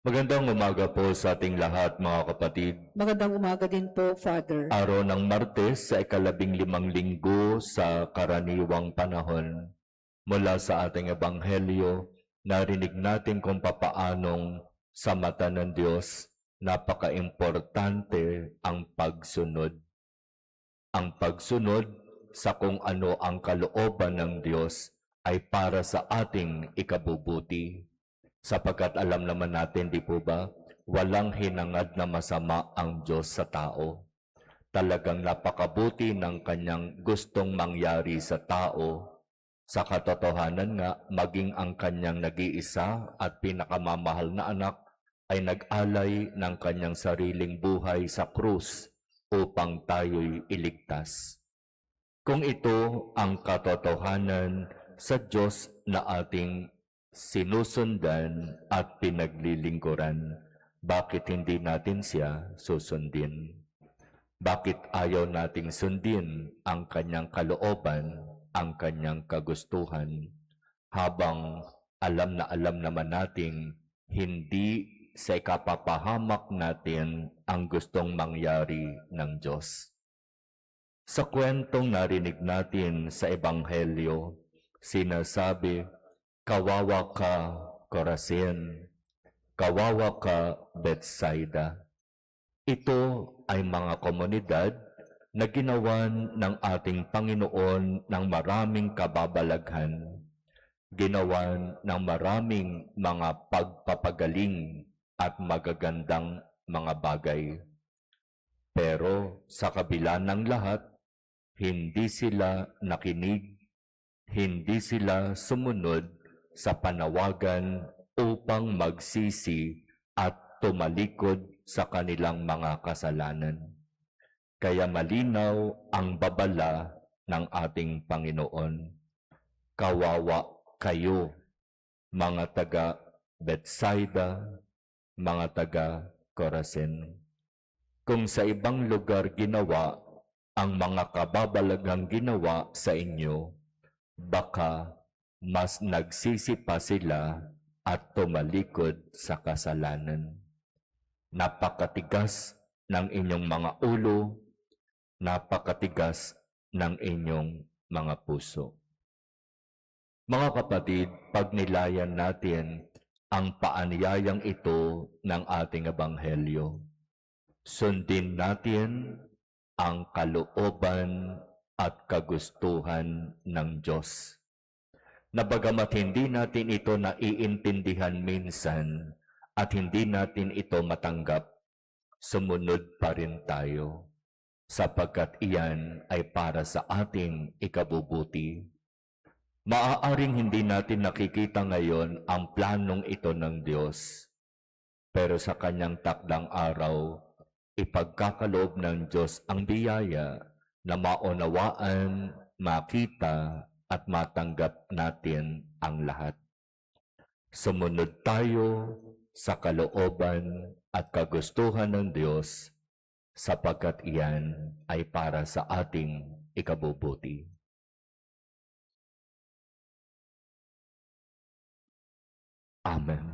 Magandang umaga po sa ating lahat, mga kapatid. Magandang umaga din po, Father. Araw ng Martes sa ika-15 linggo sa karaniwang panahon. Mula sa ating ebanghelyo, narinig natin kung papaanong sa mata ng Diyos, napaka-importante ang pagsunod. Ang pagsunod sa kung ano ang kalooban ng Diyos ay para sa ating ikabubuti. Sapagkat alam naman natin, di po ba, walang hinangad na masama ang Diyos sa tao. Talagang napakabuti ng kanyang gustong mangyari sa tao. Sa katotohanan nga, maging ang kanyang nag-iisa at pinakamamahal na anak ay nag-alay ng kanyang sariling buhay sa krus upang tayo'y iligtas. Kung ito ang katotohanan sa Diyos na ating sinusundan at pinaglilingkuran, bakit hindi natin siya susundin? Bakit ayaw nating sundin ang kanyang kalooban, ang kanyang kagustuhan, habang alam naman nating hindi sa ikapapahamak natin ang gustong mangyari ng Diyos? Sa kwentong narinig natin sa Ebanghelyo, sinasabi, "Kawawa ka, Corazin, kawawa ka, Bethsaida." Ito ay mga komunidad na ginawan ng ating Panginoon ng maraming kababalaghan, ginawan ng maraming mga pagpapagaling at magagandang mga bagay. Pero sa kabila ng lahat, hindi sila nakinig, hindi sila sumunod sa panawagan upang magsisi at tumalikod sa kanilang mga kasalanan. Kaya malinaw ang babala ng ating Panginoon. Kawawa kayo, mga taga Bethsaida, mga taga Corazin. Kung sa ibang lugar ginawa ang mga kababalaghang ginawa sa inyo, baka mas nagsisi pa sila at tumalikod sa kasalanan. Napakatigas ng inyong mga ulo, napakatigas ng inyong mga puso. Mga kapatid, pagnilayan natin ang paanyayang ito ng ating ebanghelyo. Sundin natin ang kalooban at kagustuhan ng Diyos. Na bagamat hindi natin ito naiintindihan minsan at hindi natin ito matanggap, sumunod pa rin tayo, sapagkat iyan ay para sa ating ikabubuti. Maaaring hindi natin nakikita ngayon ang planong ito ng Diyos, pero sa kanyang takdang araw, ipagkakaloob ng Diyos ang biyaya na maunawaan, makita, at matanggap natin ang lahat. Sumunod tayo sa kalooban at kagustuhan ng Diyos, sapagkat iyan ay para sa ating ikabubuti. Amen.